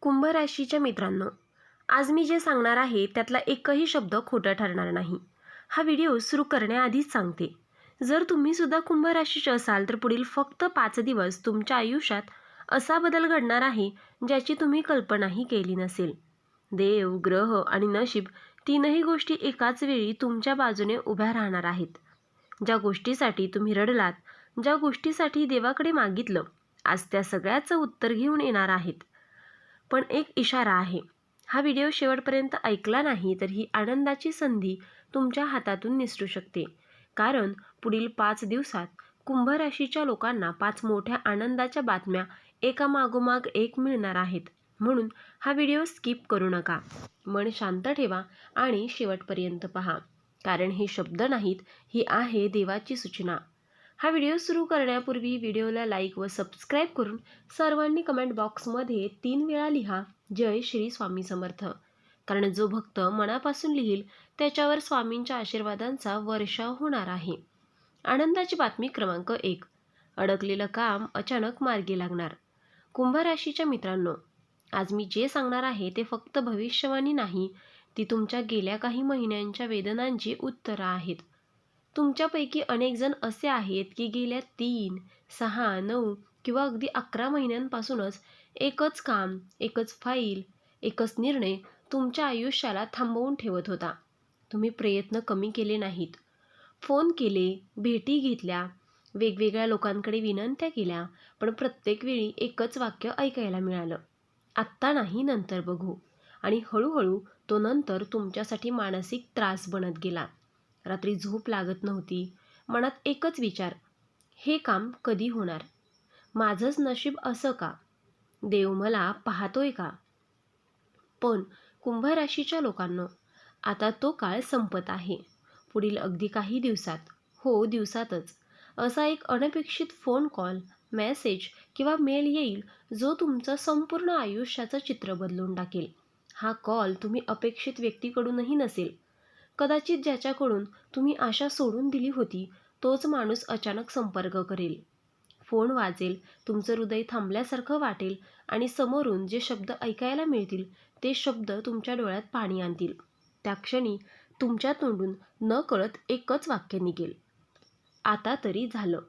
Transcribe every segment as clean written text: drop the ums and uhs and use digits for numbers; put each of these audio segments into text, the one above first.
कुंभ राशीच्या मित्रांनो, आज मी जे सांगणार आहे त्यातला एकही शब्द खोटा ठरणार नाही. हा व्हिडिओ सुरू करण्याआधीच सांगते, जर तुम्ही सुद्धा कुंभ राशीचे असाल तर पुढील फक्त 5 दिवस तुमच्या आयुष्यात असा बदल घडणार आहे ज्याची तुम्ही कल्पनाही केली नसेल. देव, ग्रह आणि नशीब तीनही गोष्टी एकाच वेळी तुमच्या बाजूने उभ्या राहणार आहेत. ज्या गोष्टीसाठी तुम्ही रडलात, ज्या गोष्टीसाठी देवाकडे मागितलं, आज त्या सगळ्याचं उत्तर घेऊन येणार आहेत. पण एक इशारा आहे, हा व्हिडिओ शेवटपर्यंत ऐकला नाही तर ही आनंदाची संधी तुमच्या हातातून निसटू शकते. कारण पुढील 5 दिवसात कुंभ राशीच्या लोकांना 5 मोठ्या आनंदाच्या बातम्या एका मागोमाग एक मिळणार आहेत. म्हणून हा व्हिडिओ स्किप करू नका. मन शांत ठेवा आणि शेवटपर्यंत पहा. कारण हे शब्द नाहीत, ही आहे देवाची सूचना. हा व्हिडिओ सुरू करण्यापूर्वी व्हिडिओला लाईक व सबस्क्राईब करून सर्वांनी कमेंट बॉक्समध्ये 3 वेळा लिहा, जय श्री स्वामी समर्थ. कारण जो भक्त मनापासून लिहिल त्याच्यावर स्वामींच्या आशीर्वादांचा वर्षाव होणार आहे. आनंदाची बातमी क्रमांक 1. अडकलेलं काम अचानक मार्गी लागणार. कुंभ राशीच्या मित्रांनो, आज मी जे सांगणार आहे ते फक्त भविष्यवाणी नाही, ती तुमच्या गेल्या काही महिन्यांच्या वेदनांची उत्तरं आहेत. तुमच्यापैकी अनेक जण असे आहेत की गेल्या 3, 6, 9 किंवा अगदी 11 महिन्यांपासूनच एकच काम, एकच फाईल, एकच निर्णय तुमच्या आयुष्याला थांबवून ठेवत होता. तुम्ही प्रयत्न कमी केले नाहीत, फोन केले, भेटी घेतल्या, वेगवेगळ्या लोकांकडे विनंत्या केल्या, पण प्रत्येक वेळी एकच वाक्य ऐकायला मिळालं, आत्ता नाही, नंतर बघू. आणि हळूहळू तो नंतर तुमच्यासाठी मानसिक त्रास बनत गेला. रात्री झोप लागत नव्हती, मनात एकच विचार, हे काम कधी होणार? माझंच नशीब असं का? देव मला पाहतोय का? पण कुंभ राशीच्या लोकांनो, आता तो काळ संपत आहे. पुढील अगदी काही दिवसात, हो दिवसातच, असा एक अनपेक्षित फोन कॉल, मेसेज किंवा मेल येईल जो तुमचं संपूर्ण आयुष्याचं चित्र बदलून टाकेल. हा कॉल तुम्ही अपेक्षित व्यक्तीकडूनही नसेल. कदाचित ज्याच्याकडून तुम्ही आशा सोडून दिली होती तोच माणूस अचानक संपर्क करेल. फोन वाजेल, तुमचं हृदय थांबल्यासारखं वाटेल आणि समोरून जे शब्द ऐकायला मिळतील ते शब्द तुमच्या डोळ्यात पाणी आणतील. त्या क्षणी तुमच्या तोंडून न कळत एकच वाक्य निघेल, आता तरी झालं.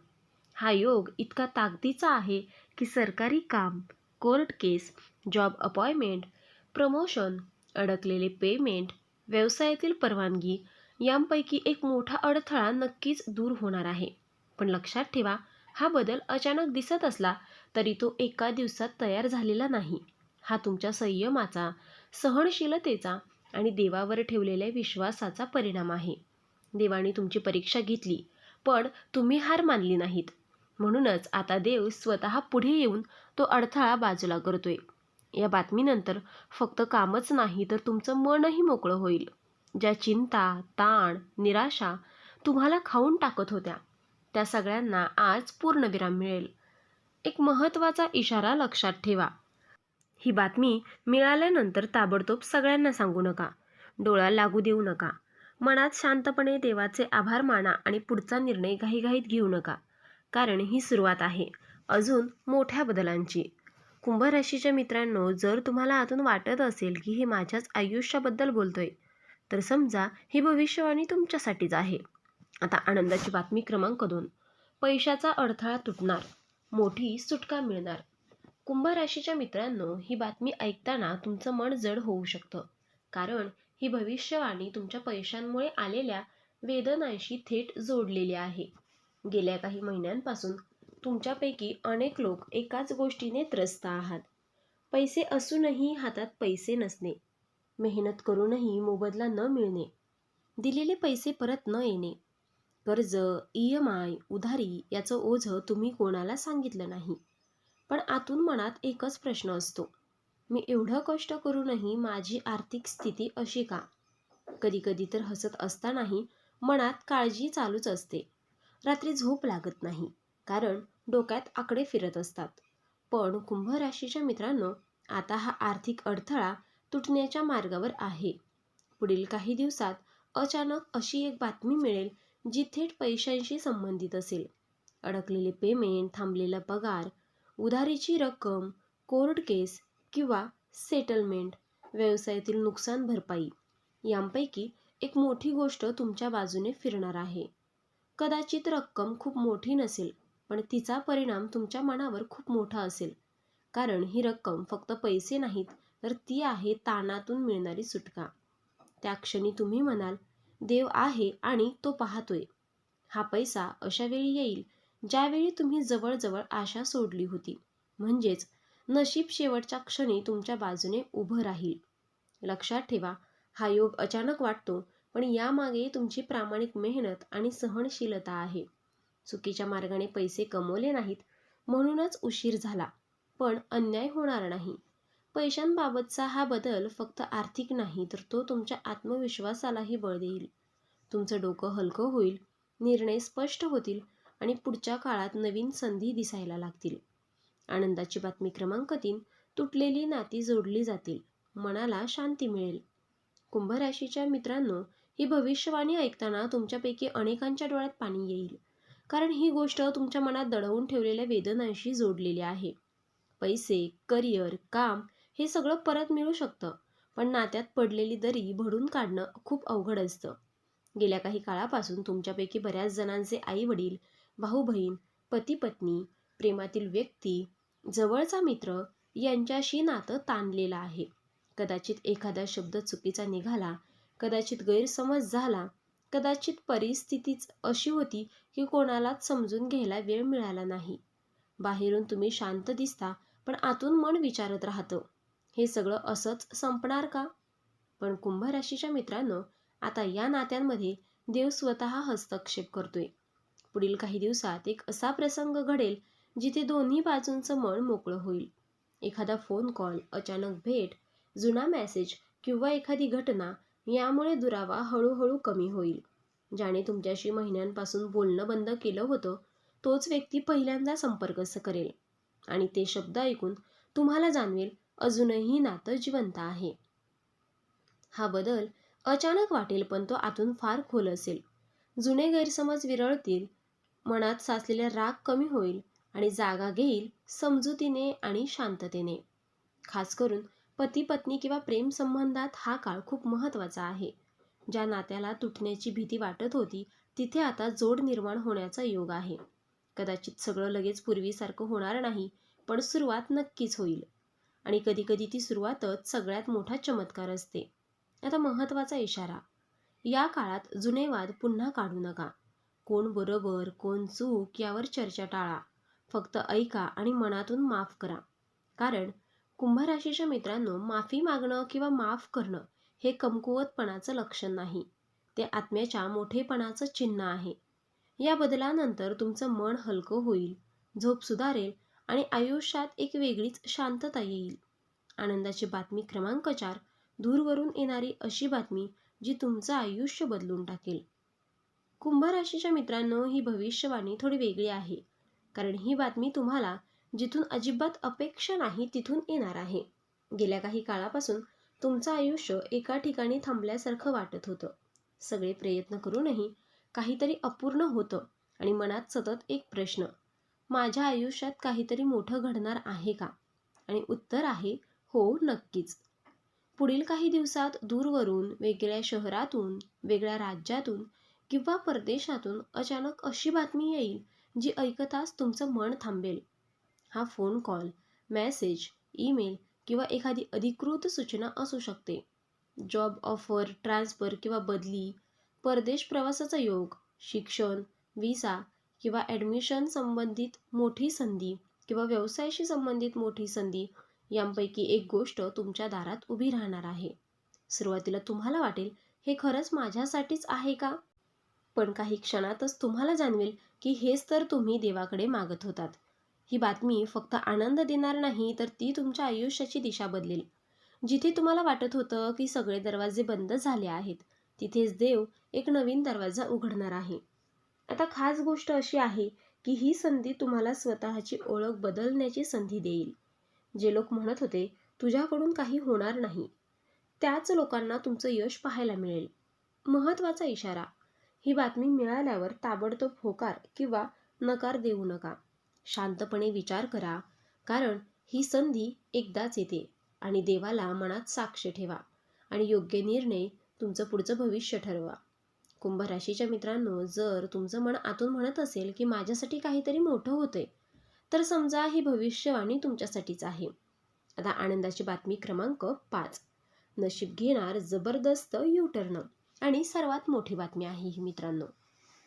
हा योग इतका ताकदीचा आहे की सरकारी काम, कोर्ट केस, जॉब अपॉइंटमेंट, प्रमोशन, अडकलेले पेमेंट, व्यवसायातील परवानगी यांपैकी एक मोठा अडथळा नक्कीच दूर होणार आहे. पण लक्षात ठेवा, हा बदल अचानक दिसत असला तरी तो एका दिवसात तयार झालेला नाही. हा तुमच्या संयमाचा, सहनशीलतेचा आणि देवावर ठेवलेल्या विश्वासाचा परिणाम आहे. देवाने तुमची परीक्षा घेतली, पण तुम्ही हार मानली नाहीत. म्हणूनच आता देव स्वतः पुढे येऊन तो अडथळा बाजूला करतोय. या बातमीनंतर फक्त कामच नाही तर तुमचं मनही मोकळं होईल. ज्या चिंता, ताण, निराशा तुम्हाला खाऊन टाकत होत्या त्या सगळ्यांना आज पूर्णविराम मिळेल. एक महत्त्वाचा इशारा लक्षात ठेवा. ही बातमी मिळाल्यानंतर ताबडतोब सगळ्यांना सांगू नका. डोळा लागू देऊ नका. मनात शांतपणे देवाचे आभार माना आणि पुढचा निर्णय घाईघाईत घेऊ नका. कारण ही सुरुवात आहे अजून मोठ्या बदलांची. कुंभ राशीच्या मित्रांनो, जर तुम्हाला आतून वाटत असेल की हे माझ्याच आयुष्याबद्दल बोलतोय, तर समजा ही भविष्यवाणी तुमच्यासाठीच आहे. आता आनंदाची बातमी क्रमांक 2. पैशाचा अडथळा तुटणार, मोठी सुटका मिळणार. कुंभ राशीच्या मित्रांनो, ही बातमी ऐकताना तुमचं मन जड होऊ शकतं. कारण ही भविष्यवाणी तुमच्या पैशांमुळे आलेल्या वेदनांशी थेट जोडलेली आहे. गेल्या काही महिन्यांपासून तुमच्यापैकी अनेक लोक एकाच गोष्टीने त्रस्त आहात. पैसे असूनही हातात पैसे नसणे, मेहनत करूनही मोबदला न मिळणे, दिलेले पैसे परत न येणे, कर्ज, EMI, उधारी याचं ओझं तुम्ही कोणाला सांगितलं नाही. पण आतून मनात एकच प्रश्न असतो, मी एवढं कष्ट करूनही माझी आर्थिक स्थिती अशी का? कधीकधी तर हसत असतानाही मनात काळजी चालूच असते. रात्री झोप लागत नाही, कारण डोक्यात आकडे फिरत असतात. पण कुंभ राशीच्या मित्रांनो, आता हा आर्थिक अडथळा तुटण्याच्या मार्गावर आहे. पुढील काही दिवसात अचानक अशी एक बातमी मिळेल जी थेट पैशांशी संबंधित असेल. अडकलेले पेमेंट, थांबलेला पगार, उधारीची रक्कम, कोर्ट केस किंवा सेटलमेंट, व्यवसायातील नुकसान भरपाई यांपैकी एक मोठी गोष्ट तुमच्या बाजूने फिरणार आहे. कदाचित रक्कम खूप मोठी नसेल, पण तिचा परिणाम तुमच्या मनावर खूप मोठा असेल. कारण ही रक्कम फक्त पैसे नाहीत, तर ती आहे ताणातून मिळणारी सुटका. त्या क्षणी तुम्ही म्हणाल, देव आहे आणि तो पाहतोय. हा पैसा अशा वेळी येईल ज्यावेळी तुम्ही जवळजवळ आशा सोडली होती. म्हणजेच नशीब शेवटच्या क्षणी तुमच्या बाजूने उभं राहील. लक्षात ठेवा, हा योग अचानक वाटतो, पण यामागे तुमची प्रामाणिक मेहनत आणि सहनशीलता आहे. चुकीच्या मार्गाने पैसे कमवले नाहीत म्हणूनच उशीर झाला, पण अन्याय होणार नाही. पैशांबाबतचा हा बदल फक्त आर्थिक नाही, तर तो तुमच्या आत्मविश्वासालाही बळ देईल. तुमचं डोकं हलकं होईल, निर्णय स्पष्ट होतील आणि पुढच्या काळात नवीन संधी दिसायला लागतील. आनंदाची बातमी क्रमांक 3, तुटलेली नाती जोडली जातील, मनाला शांती मिळेल. कुंभ राशीच्या मित्रांनो, ही भविष्यवाणी ऐकताना तुमच्यापैकी अनेकांच्या डोळ्यात पाणी येईल. कारण ही गोष्ट तुमच्या मनात दडवून ठेवलेल्या वेदनांशी जोडलेली आहे. पैसे, करिअर, काम हे सगळं परत मिळू शकतं, पण नात्यात पडलेली दरी भरून काढणं खूप अवघड असतं. गेल्या काही काळापासून तुमच्यापैकी बऱ्याच जणांचे आई वडील, भाऊ बहीण, पती पत्नी, प्रेमातील व्यक्ती, जवळचा मित्र यांच्याशी नातं ताणलेलं आहे. कदाचित एखादा शब्द चुकीचा निघाला, कदाचित गैरसमज झाला, कदाचित परिस्थितीच अशी होती की कोणालाच समजून घ्यायला वेळ मिळाला नाही. बाहेरून तुम्ही शांत दिसता, पण आतून मन विचारत राहतं, हे सगळं असंच संपणार का? पण कुंभ राशीच्या मित्रांनो, आता या नात्यांमध्ये देव स्वतः हस्तक्षेप करतोय. पुढील काही दिवसात एक असा प्रसंग घडेल जिथे दोन्ही बाजूंचं मन मोकळं होईल. एखादा फोन कॉल, अचानक भेट, जुना मेसेज किंवा एखादी घटना यामुळे दुरावा हळूहळू कमी होईल. ज्याने तुमच्याशी महिन्यांपासून बोलणं बंद केलं होतं, तोच व्यक्ती पहिल्यांदा संपर्क करेल आणि ते शब्द ऐकून तुम्हाला जाणवेल, अजूनही नातं जिवंत आहे. हा बदल अचानक वाटेल, पण तो आतून फार खोल असेल. जुने गैरसमज विरळतील, मनात साचलेला राग कमी होईल आणि जागा घेईल समजुतीने आणि शांततेने. खास करून पती पत्नी किंवा प्रेम संबंधात हा काळ खूप महत्त्वाचा आहे. ज्या नात्याला तुटण्याची भीती वाटत होती, तिथे आता जोड निर्माण होण्याचा योग आहे. कदाचित सगळं लगेच पूर्वीसारखं होणार नाही, पण सुरुवात नक्कीच होईल. आणि कधीकधी ती सुरुवातच सगळ्यात मोठा चमत्कार असते. आता महत्त्वाचा इशारा, या काळात जुने वाद पुन्हा काढू नका. कोण बरोबर, कोण चूक यावर चर्चा टाळा. फक्त ऐका आणि मनातून माफ करा. कारण कुंभ राशीच्या मित्रांनो, माफी मागणं किंवा माफ करणं हे कमकुवतपणाचं लक्षण नाही, ते आत्म्याच्या मोठेपणाचं चिन्ह आहे. या बदलानंतर तुमचं मन हलकं होईल, झोप सुधारेल आणि आयुष्यात एक वेगळीच शांतता येईल. आनंदाची बातमी क्रमांक 4, दूरवरून येणारी अशी बातमी जी तुमचं आयुष्य बदलून टाकेल. कुंभ राशीच्या मित्रांनो, ही भविष्यवाणी थोडी वेगळी आहे. कारण ही बातमी तुम्हाला जिथून अजिबात अपेक्षा नाही तिथून येणार आहे. गेल्या काही काळापासून तुमचं आयुष्य एका ठिकाणी थांबल्यासारखं वाटत होतं. सगळे प्रयत्न करूनही काहीतरी अपूर्ण होतं आणि मनात सतत एक प्रश्न, माझ्या आयुष्यात काहीतरी मोठं घडणार आहे का? आणि उत्तर आहे, हो, नक्कीच. पुढील काही दिवसात दूरवरून, वेगळ्या शहरातून, वेगळ्या राज्यातून किंवा परदेशातून अचानक अशी बातमी येईल जी ऐकताच तुमचं मन थांबेल. हा फोन कॉल, मेसेज, ईमेल किंवा एखादी अधिकृत सूचना असू शकते. जॉब ऑफर, ट्रान्सफर किंवा बदली, परदेश प्रवासाचा योग, शिक्षण, व्हिसा किंवा ॲडमिशन संबंधित मोठी संधी किंवा व्यवसायाशी संबंधित मोठी संधी यांपैकी एक गोष्ट तुमच्या दारात उभी राहणार आहे. सुरुवातीला तुम्हाला वाटेल, हे खरंच माझ्यासाठीच आहे का? पण काही क्षणातच तुम्हाला जाणवेल की हेच तर तुम्ही देवाकडे मागत होतात. ही बातमी फक्त आनंद देणार नाही, तर ती तुमच्या आयुष्याची दिशा बदलेल. जिथे तुम्हाला वाटत होतं की सगळे दरवाजे बंद झाले आहेत, तिथेच देव एक नवीन दरवाजा उघडणार आहे. आता खास गोष्ट अशी आहे की ही संधी तुम्हाला स्वतःची ओळख बदलण्याची संधी देईल. जे लोक म्हणत होते तुझ्याकडून काही होणार नाही, त्याच लोकांना तुमचं यश पाहायला मिळेल. महत्त्वाचा इशारा, ही बातमी मिळाल्यावर ताबडतोब होकार किंवा नकार देऊ नका. शांतपणे विचार करा, कारण ही संधी एकदाच येते आणि देवाला मनात साक्ष ठेवा आणि योग्य निर्णय तुमचं पुढचं भविष्य ठरवा. कुंभ राशीच्या मित्रांनो, जर तुमचं मन आतून म्हणत असेल की माझ्यासाठी काहीतरी मोठं होतंय, तर समजा ही भविष्यवाणी तुमच्यासाठीच आहे. आता आनंदाची बातमी क्रमांक 5. नशीब घेणार जबरदस्त युटर्न. आणि सर्वात मोठी बातमी आहे ही मित्रांनो.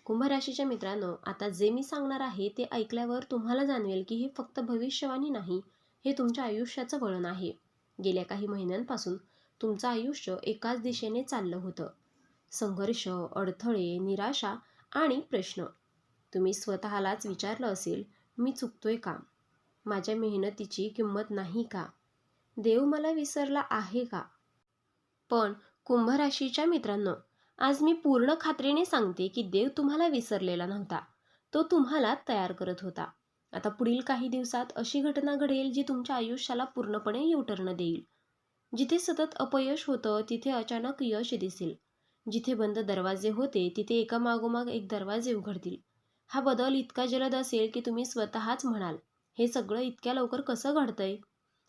कुंभ राशीच्या मित्रांनो, आता जे मी सांगणार आहे ते ऐकल्यावर तुम्हाला जाणवेल की हे फक्त भविष्यवाणी नाही, हे तुमच्या आयुष्याचं वळण आहे. गेल्या काही महिन्यांपासून तुमचं आयुष्य एकाच दिशेने चाललं होतं. संघर्ष, अडथळे, निराशा आणि प्रश्न. तुम्ही स्वतःलाच विचारलं असेल, मी चुकतोय का? माझ्या मेहनतीची किंमत नाही का? देव मला विसरला आहे का? पण कुंभ राशीच्या मित्रांनो, आज मी पूर्ण खात्रीने सांगते की देव तुम्हाला विसरलेला नव्हता. तो तुम्हाला तयार करत होता. आता पुढील काही दिवसात अशी घटना घडेल जी तुमच्या आयुष्याला पूर्णपणे युटर्न देईल. जिथे सतत अपयश होतं तिथे अचानक यश दिसेल. जिथे बंद दरवाजे होते तिथे एका मागोमाग एक दरवाजे उघडतील. हा बदल इतका जलद असेल की तुम्ही स्वतःच म्हणाल, हे सगळं इतक्या लवकर कसं घडतंय?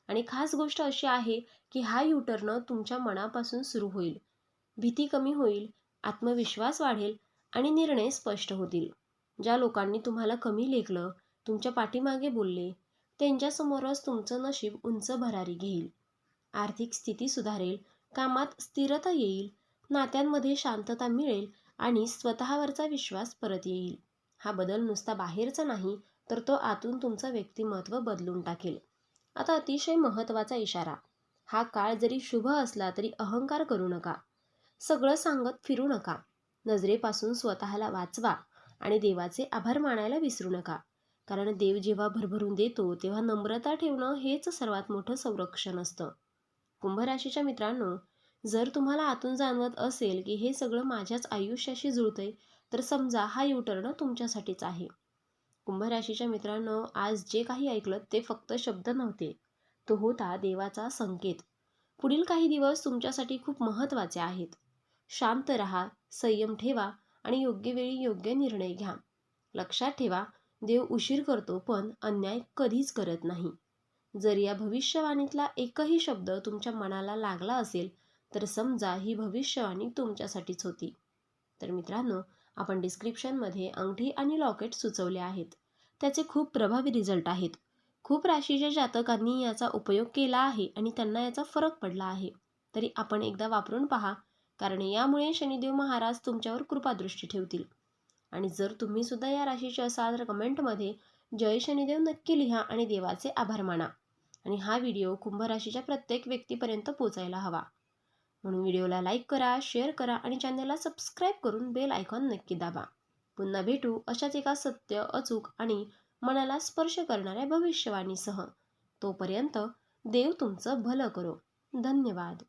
आणि खास गोष्ट अशी आहे की हा युटर्न तुमच्या मनापासून सुरू होईल. भीती कमी होईल, आत्मविश्वास वाढेल आणि निर्णय स्पष्ट होतील. ज्या लोकांनी तुम्हाला कमी लेखलं, तुमच्या पाठीमागे बोलले, त्यांच्यासमोरच तुमचं नशीब उंच भरारी घेईल. आर्थिक स्थिती सुधारेल, कामात स्थिरता येईल, नात्यांमध्ये शांतता मिळेल आणि स्वतःवरचा विश्वास परत येईल. हा बदल नुसता बाहेरचा नाही, तर तो आतून तुमचं व्यक्तिमत्व बदलून टाकेल. आता अतिशय महत्त्वाचा इशारा. हा काळ जरी शुभ असला तरी अहंकार करू नका. सगळं सांगत फिरू नका. नजरेपासून स्वतःला वाचवा आणि देवाचे आभार मानायला विसरू नका. कारण देव जेव्हा भरभरून देतो तेव्हा नम्रता ठेवणं हेच सर्वात मोठं संरक्षण असतं. कुंभ राशीच्या मित्रांनो, जर तुम्हाला आतून जाणवत असेल की हे सगळं माझ्याच आयुष्याशी जुळतंय, तर समजा हा युटर्न तुमच्यासाठीच आहे. कुंभ राशीच्या मित्रांनो, आज जे काही ऐकलं ते फक्त शब्द नव्हते, तो होता देवाचा संकेत. पुढील काही दिवस तुमच्यासाठी खूप महत्त्वाचे आहेत. शांत राहा, संयम ठेवा आणि योग्य वेळी योग्य निर्णय घ्या. लक्षात ठेवा, देव उशीर करतो पण अन्याय कधीच करत नाही. जर या भविष्यवाणीतला एकही शब्द तुमच्या मनाला लागला असेल, तर समजा ही भविष्यवाणी तुमच्यासाठीच होती. तर मित्रांनो, आपण डिस्क्रिप्शनमध्ये अंगठी आणि लॉकेट सुचवले आहेत. त्याचे खूप प्रभावी रिझल्ट आहेत. खूप राशीच्या जातकांनी याचा उपयोग केला आहे आणि त्यांना याचा फरक पडला आहे. तरी आपण एकदा वापरून पहा, कारण यामुळे शनिदेव महाराज तुमच्यावर कृपादृष्टी ठेवतील. आणि जर तुम्ही सुद्धा या राशीचे असाल तर कमेंटमध्ये जय शनिदेव नक्की लिहा आणि देवाचे आभार माना. आणि हा व्हिडिओ कुंभ राशीच्या प्रत्येक व्यक्तीपर्यंत पोहोचायला हवा. म्हणून व्हिडिओला लाईक करा, शेअर करा आणि चॅनलला सबस्क्राईब करून बेल आयकॉन नक्की दाबा. पुन्हा भेटू अशाच एका सत्य, अचूक आणि मनाला स्पर्श करणाऱ्या भविष्यवाणीसह. तोपर्यंत देव तुमचं भलं करो. धन्यवाद.